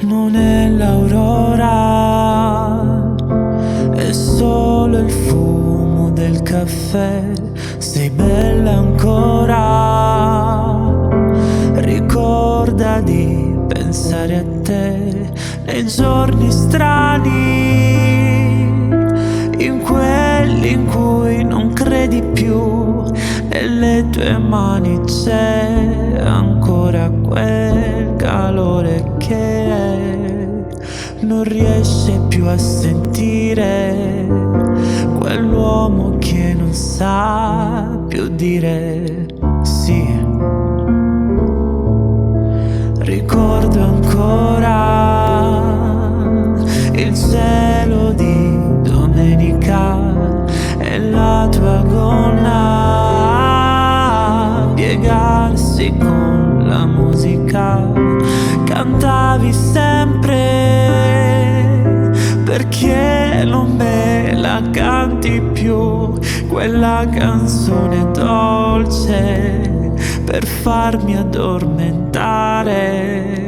Non è l'aurora, è solo il fumo del caffè. Sei bella ancora, ricorda di pensare a te nei giorni strani, in quelli in cui non credi più. Nelle tue mani c'è ancora quel calore che non riesce più a sentire, quell'uomo che non sa più dire sì. Ricordo ancora il cielo di domenica e la tua gonna piegarsi con la musica. Cantavi sempre, perché non me la canti più quella canzone dolce per farmi addormentare?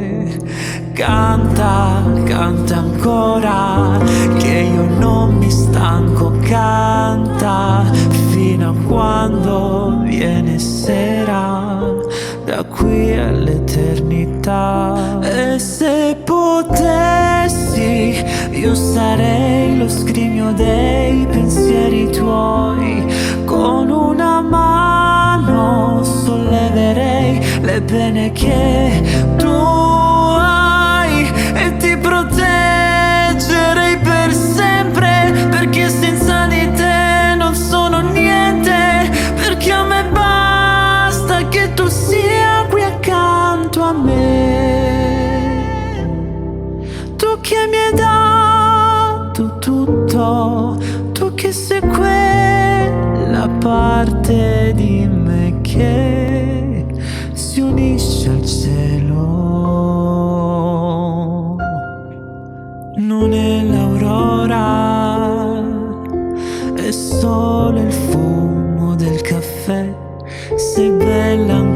Canta, canta ancora, che io non mi stanco. Canta fino a quando viene sera, da qui all'eternità. E se potessi, io sarei lo scrigno dei pensieri tuoi. Con una mano solleverei le pene che tu hai e ti proteggerei per sempre, perché senza di te non sono niente. Perché a me basta che tu sia qui accanto a me, tu che mi hai dato tutto, tu che sei quella parte di me che si unisce al cielo. Non è l'aurora, è solo il fumo del caffè. Sei bella ancora,